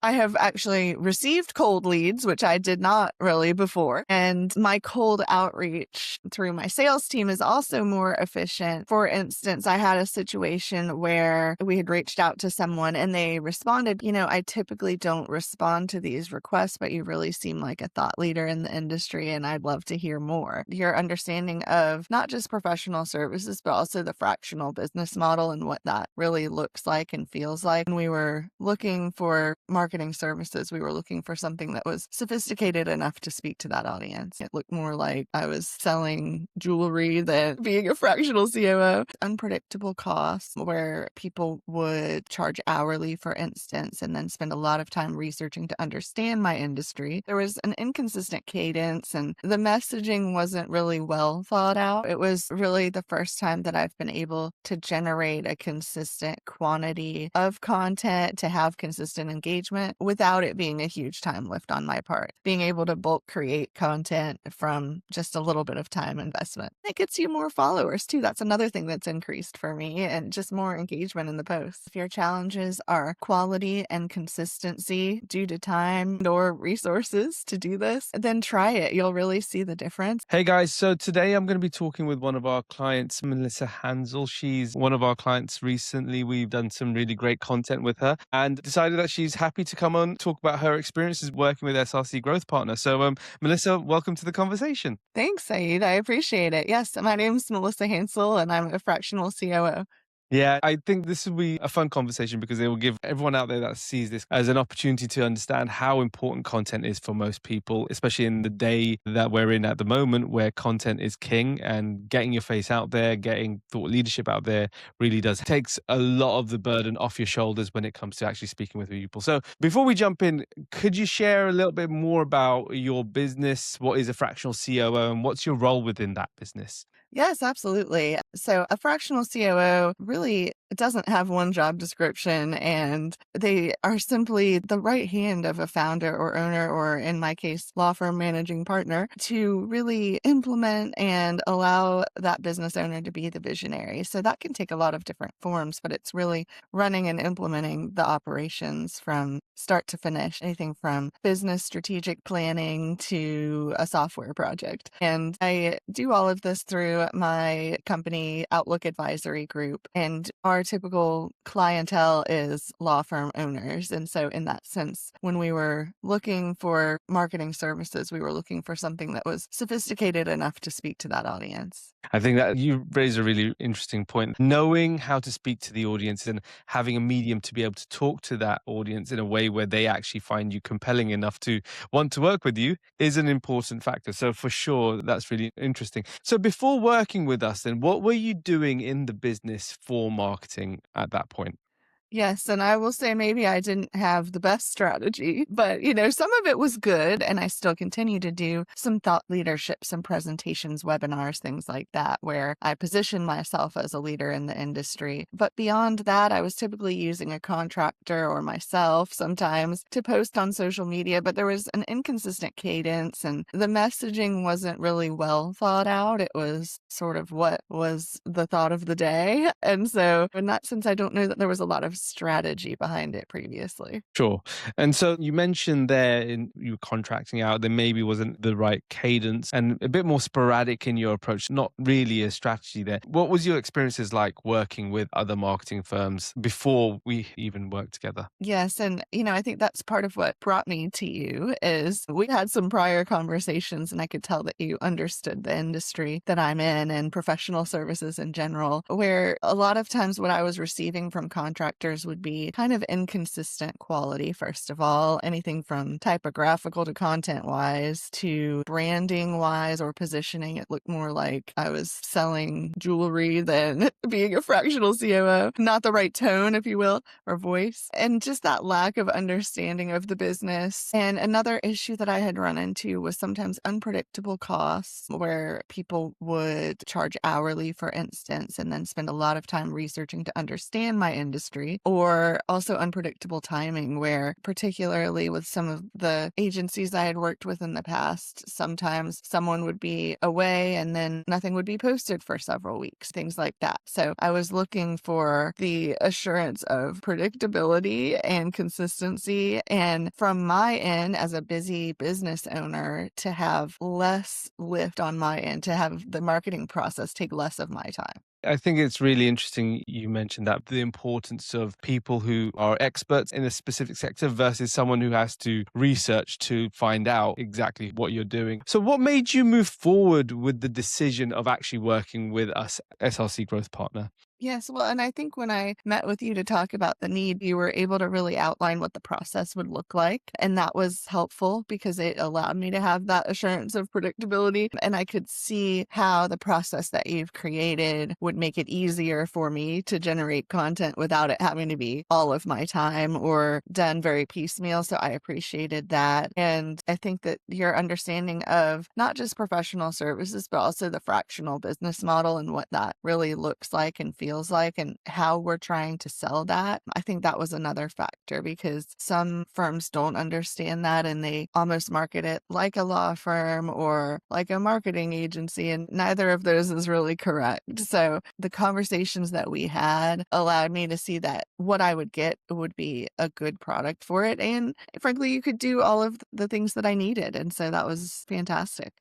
I have actually received cold leads, which I did not really before. And my cold outreach through my sales team is also more efficient. For instance, I had a situation where we had reached out to someone and they responded, I typically don't respond to these requests, but you really seem like a thought leader in the industry and I'd love to hear more. Your understanding of not just professional services, but also the fractional business model and what that really looks like and feels like. When we were looking for marketing services, we were looking for something that was sophisticated enough to speak to that audience. It looked more like I was selling jewelry than being a fractional COO. Unpredictable costs where people would charge hourly, for instance, and then spend a lot of time researching to understand my industry. There was an inconsistent cadence and the messaging wasn't really well thought out. It was really the first time that I've been able to generate a consistent quantity of content to have consistent engagement without it being a huge time lift on my part. Being able to bulk create content from just a little bit of time investment. It gets you more followers too. That's another thing that's increased for me and just more engagement in the posts. If your challenges are quality and consistency due to time or resources to do this, then try it. You'll really see the difference. Hey guys, so today I'm going to be talking with one of our clients, Melissa Hansel. She's one of our clients recently. We've done some really great content with her and decided that she's happy to come on talk about her experiences working with SRC Growth Partners. So Melissa, welcome to the conversation. Thanks, Saeed. I appreciate it. Yes, my name's Melissa Hansel and I'm a fractional COO. Yeah, I think this will be a fun conversation because it will give everyone out there that sees this as an opportunity to understand how important content is for most people, especially in the day that we're in at the moment where content is king and getting your face out there, getting thought leadership out there really does takes a lot of the burden off your shoulders when it comes to actually speaking with people. So before we jump in, could you share a little bit more about your business? What is a fractional COO and what's your role within that business? Yes, absolutely. So a fractional COO really doesn't have one job description and they are simply the right hand of a founder or owner, or in my case, law firm managing partner, to really implement and allow that business owner to be the visionary. So that can take a lot of different forms, but it's really running and implementing the operations from start to finish, anything from business strategic planning to a software project. And I do all of this through my company Outlook Advisory Group, and our typical clientele is law firm owners. And so in that sense, when we were looking for marketing services, we were looking for something that was sophisticated enough to speak to that audience. I think that you raise a really interesting point. Knowing how to speak to the audience and having a medium to be able to talk to that audience in a way where they actually find you compelling enough to want to work with you is an important factor. So for sure, that's really interesting. So before working with us, then what were you doing in the business for marketing at that point? Yes, and I will say maybe I didn't have the best strategy, but some of it was good, and I still continue to do some thought leadership, some presentations, webinars, things like that, where I position myself as a leader in the industry. But beyond that, I was typically using a contractor or myself sometimes to post on social media, but there was an inconsistent cadence and the messaging wasn't really well thought out. It was sort of what was the thought of the day. And so in that sense, I don't know that there was a lot of strategy behind it previously. Sure. And so you mentioned there in you were contracting out, there maybe wasn't the right cadence and a bit more sporadic in your approach, not really a strategy there. What was your experiences like working with other marketing firms before we even worked together? Yes, and I think that's part of what brought me to you is we had some prior conversations and I could tell that you understood the industry that I'm in and professional services in general, where a lot of times what I was receiving from contractors would be kind of inconsistent quality, first of all, anything from typographical to content wise to branding wise or positioning. It looked more like I was selling jewelry than being a fractional COO, not the right tone, if you will, or voice. And just that lack of understanding of the business. And another issue that I had run into was sometimes unpredictable costs where people would charge hourly, for instance, and then spend a lot of time researching to understand my industry. or also unpredictable timing, where particularly with some of the agencies I had worked with in the past, sometimes someone would be away and then nothing would be posted for several weeks, things like that. So I was looking for the assurance of predictability and consistency. And from my end, as a busy business owner, to have less lift on my end, to have the marketing process take less of my time. I think it's really interesting you mentioned that the importance of people who are experts in a specific sector versus someone who has to research to find out exactly what you're doing. So what made you move forward with the decision of actually working with us, SRC Growth Partner? Yes, well, and I think when I met with you to talk about the need, you were able to really outline what the process would look like. And that was helpful because it allowed me to have that assurance of predictability. And I could see how the process that you've created would make it easier for me to generate content without it having to be all of my time or done very piecemeal. So I appreciated that. And I think that your understanding of not just professional services, but also the fractional business model and what that really looks like and feels like and how we're trying to sell that. I think that was another factor because some firms don't understand that and they almost market it like a law firm or like a marketing agency, and neither of those is really correct. So the conversations that we had allowed me to see that what I would get would be a good product for it. And frankly, you could do all of the things that I needed. And so that was fantastic.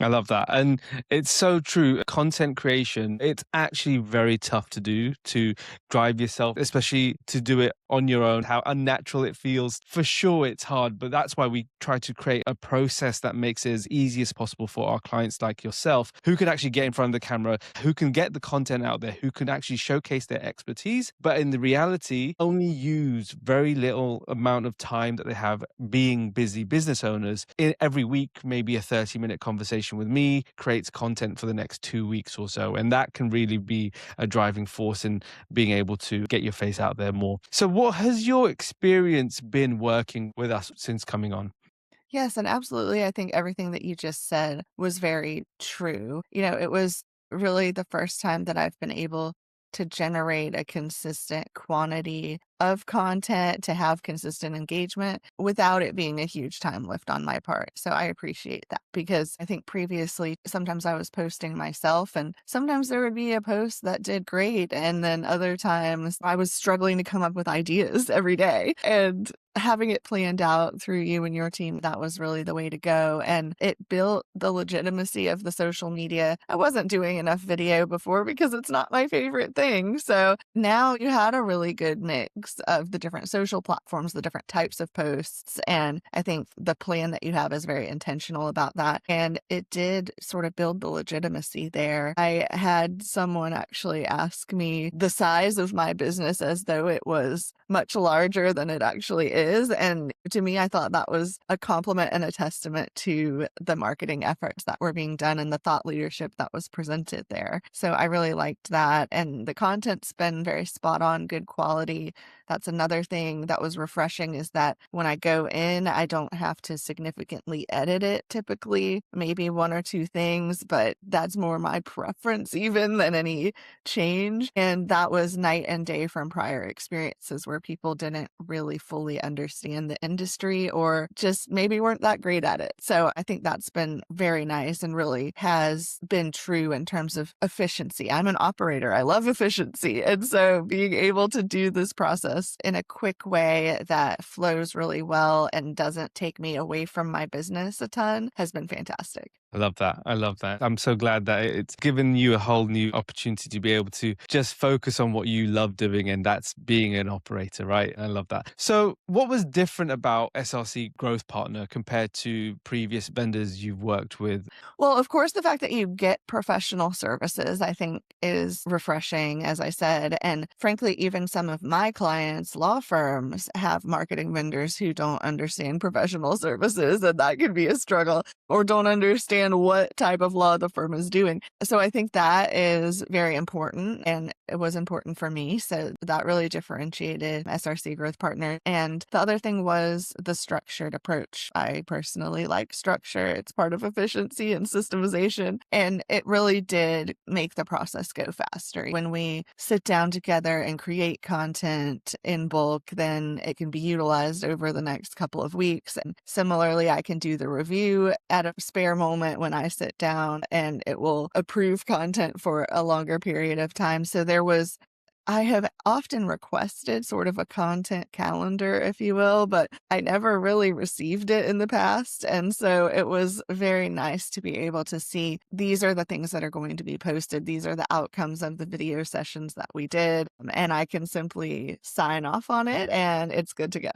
I love that. And it's so true. Content creation, it's actually very tough to do, to drive yourself, especially to do it on your own, how unnatural it feels. For sure, it's hard, but that's why we try to create a process that makes it as easy as possible for our clients like yourself, who can actually get in front of the camera, who can get the content out there, who can actually showcase their expertise, but in the reality, only use very little amount of time that they have being busy business owners. Every week, maybe a 30-minute conversation with me creates content for the next 2 weeks or so. And that can really be a driving force in being able to get your face out there more. So what has your experience been working with us since coming on? Yes, and absolutely. I think everything that you just said was very true. It was really the first time that I've been able to generate a consistent quantity of content to have consistent engagement without it being a huge time lift on my part. So I appreciate that because I think previously sometimes I was posting myself and sometimes there would be a post that did great. And then other times I was struggling to come up with ideas every day. And having it planned out through you and your team, that was really the way to go. And it built the legitimacy of the social media. I wasn't doing enough video before because it's not my favorite thing. So now you had a really good mix of the different social platforms, the different types of posts. And I think the plan that you have is very intentional about that. And it did sort of build the legitimacy there. I had someone actually ask me the size of my business as though it was much larger than it actually is. And to me, I thought that was a compliment and a testament to the marketing efforts that were being done and the thought leadership that was presented there. So I really liked that. And the content's been very spot on, good quality. That's another thing that was refreshing is that when I go in, I don't have to significantly edit it typically, maybe one or two things, but that's more my preference even than any change. And that was night and day from prior experiences where people didn't really fully understand the industry or just maybe weren't that great at it. So I think that's been very nice and really has been true in terms of efficiency. I'm an operator. I love efficiency. And so being able to do this process in a quick way that flows really well and doesn't take me away from my business a ton has been fantastic. I love that. I love that. I'm so glad that it's given you a whole new opportunity to be able to just focus on what you love doing, and that's being an operator, right? I love that. So, what was different about SRC Growth Partner compared to previous vendors you've worked with? Well, of course, the fact that you get professional services, I think, is refreshing, as I said. And frankly, even some of my clients, law firms, have marketing vendors who don't understand professional services, and that can be a struggle, or don't understand understand what type of law the firm is doing. So I think that is very important, and it was important for me. So that really differentiated SRC Growth Partner. And the other thing was the structured approach. I personally like structure. It's part of efficiency and systemization, and it really did make the process go faster. When we sit down together and create content in bulk, then it can be utilized over the next couple of weeks. And similarly, I can do the review at a spare moment when I sit down, and it will approve content for a longer period of time. So I have often requested sort of a content calendar, if you will, but I never really received it in the past. And so it was very nice to be able to see these are the things that are going to be posted. These are the outcomes of the video sessions that we did. And I can simply sign off on it and it's good to go.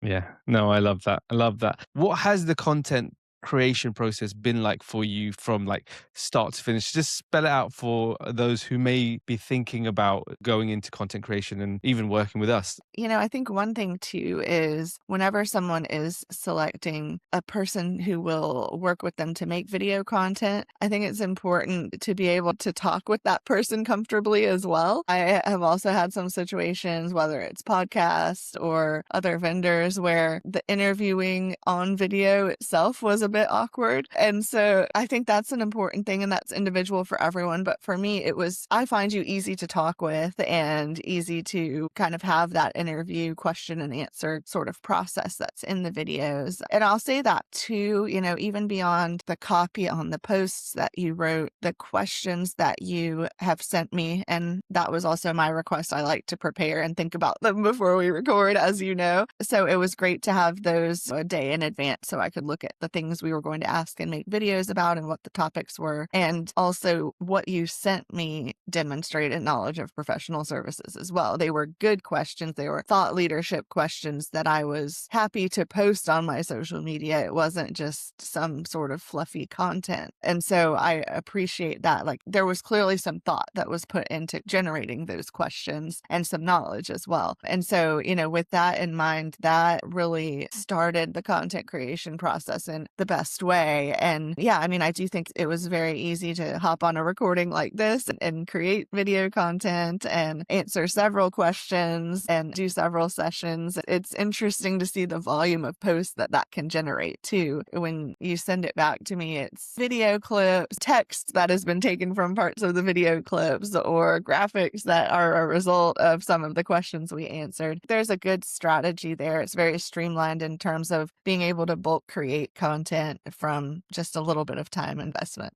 Yeah. No, I love that. I love that. What has the content creation process been like for you from like start to finish? Just spell it out for those who may be thinking about going into content creation and even working with us. I think one thing too is whenever someone is selecting a person who will work with them to make video content, I think it's important to be able to talk with that person comfortably as well. I have also had some situations, whether it's podcasts or other vendors, where the interviewing on video itself was a bit awkward. And so I think that's an important thing, and that's individual for everyone. But for me, I find you easy to talk with and easy to kind of have that interview question and answer sort of process that's in the videos. And I'll say that too, even beyond the copy on the posts that you wrote, the questions that you have sent me. And that was also my request. I like to prepare and think about them before we record, as you know. So it was great to have those a day in advance so I could look at the things we were going to ask and make videos about and what the topics were. And also what you sent me demonstrated knowledge of professional services as well. They were good questions. They were thought leadership questions that I was happy to post on my social media. It wasn't just some sort of fluffy content. And so I appreciate that. Like, there was clearly some thought that was put into generating those questions and some knowledge as well. And so, with that in mind, that really started the content creation process in the best way. And yeah, I do think it was very easy to hop on a recording like this and create video content and answer several questions and do several sessions. It's interesting to see the volume of posts that can generate too. When you send it back to me, it's video clips, text that has been taken from parts of the video clips, or graphics that are a result of some of the questions we answered. There's a good strategy there. It's very streamlined in terms of being able to bulk create content from just a little bit of time investment.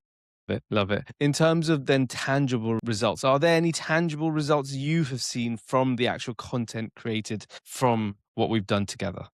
Love it. In terms of then tangible results, are there any tangible results you have seen from the actual content created from what we've done together?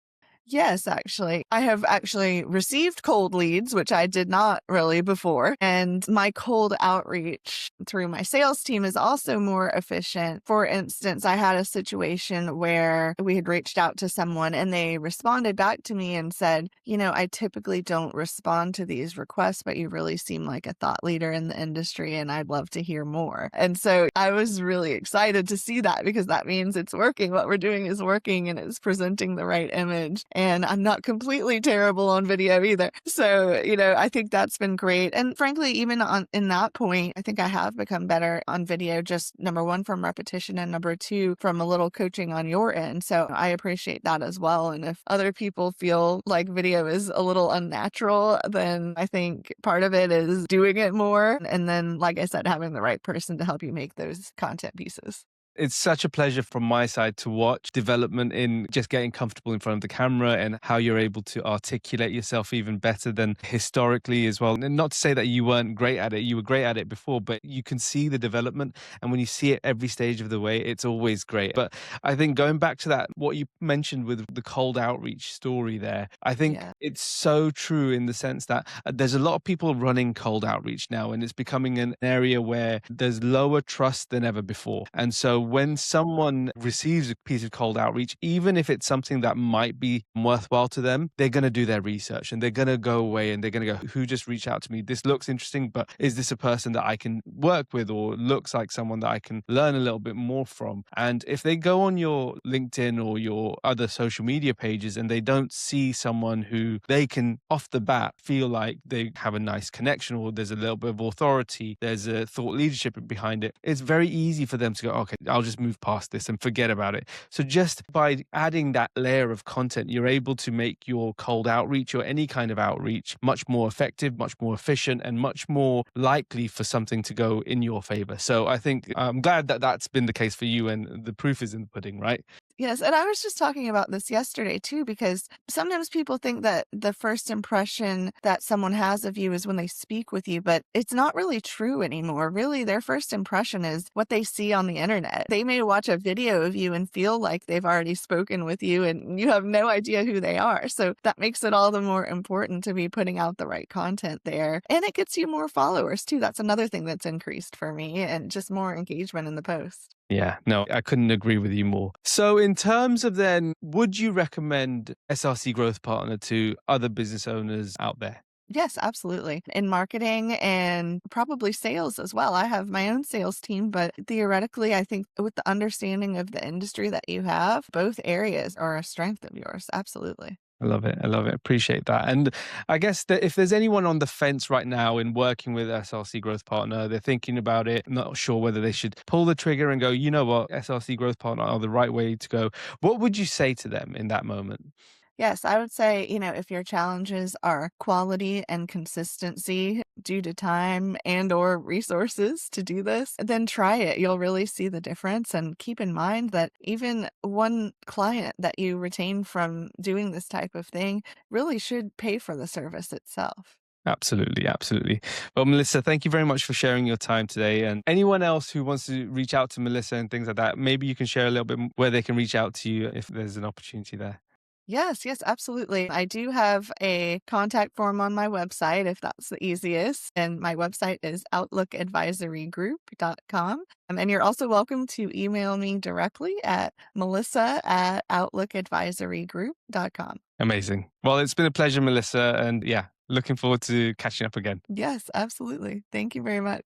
Yes, actually. I have actually received cold leads, which I did not really before. And my cold outreach through my sales team is also more efficient. For instance, I had a situation where we had reached out to someone and they responded back to me and said, I typically don't respond to these requests, but you really seem like a thought leader in the industry and I'd love to hear more. And so I was really excited to see that, because that means it's working. What we're doing is working and it's presenting the right image. And I'm not completely terrible on video either. So, I think that's been great. And frankly, even in that point, I think I have become better on video, just number one, from repetition, and number two, from a little coaching on your end. So I appreciate that as well. And if other people feel like video is a little unnatural, then I think part of it is doing it more. And then, like I said, having the right person to help you make those content pieces. It's such a pleasure from my side to watch development in just getting comfortable in front of the camera and how you're able to articulate yourself even better than historically as well. And not to say that you weren't great at it, you were great at it before, but you can see the development. And when you see it every stage of the way, it's always great. But I think going back to that, what you mentioned with the cold outreach story there, I think it's so true in the sense that there's a lot of people running cold outreach now, and it's becoming an area where there's lower trust than ever before. And so when someone receives a piece of cold outreach, even if it's something that might be worthwhile to them, they're going to do their research and they're going to go away and they're going to go, who just reached out to me? This looks interesting, but is this a person that I can work with or looks like someone that I can learn a little bit more from? And if they go on your LinkedIn or your other social media pages and they don't see someone who they can off the bat feel like they have a nice connection or there's a little bit of authority, there's a thought leadership behind it, it's very easy for them to go, okay, I'll just move past this and forget about it. So just by adding that layer of content, you're able to make your cold outreach or any kind of outreach much more effective, much more efficient, and much more likely for something to go in your favor. So I think I'm glad that that's been the case for you, and the proof is in the pudding, right? Yes, and I was just talking about this yesterday too, because sometimes people think that the first impression that someone has of you is when they speak with you, but it's not really true anymore. Really, their first impression is what they see on the internet. They may watch a video of you and feel like they've already spoken with you, and you have no idea who they are. So that makes it all the more important to be putting out the right content there. And it gets you more followers too. That's another thing that's increased for me, and just more engagement in the post. Yeah, no, I couldn't agree with you more. So in terms of then, would you recommend SRC Growth Partner to other business owners out there? Yes, absolutely. In marketing and probably sales as well. I have my own sales team, but theoretically, I think with the understanding of the industry that you have, both areas are a strength of yours. Absolutely. I love it. I love it. Appreciate that. And I guess that if there's anyone on the fence right now in working with SRC Growth Partner, they're thinking about it, not sure whether they should pull the trigger and go, you know what, SRC Growth Partner are the right way to go. What would you say to them in that moment? Yes, I would say, if your challenges are quality and consistency due to time and or resources to do this, then try it. You'll really see the difference. And keep in mind that even one client that you retain from doing this type of thing really should pay for the service itself. Absolutely, absolutely. Well, Melissa, thank you very much for sharing your time today. And anyone else who wants to reach out to Melissa and things like that, maybe you can share a little bit where they can reach out to you if there's an opportunity there. Yes, yes, absolutely. I do have a contact form on my website if that's the easiest. And my website is outlookadvisorygroup.com. And you're also welcome to email me directly at melissa@outlookadvisorygroup.com. Amazing. Well, it's been a pleasure, Melissa. And yeah, looking forward to catching up again. Yes, absolutely. Thank you very much.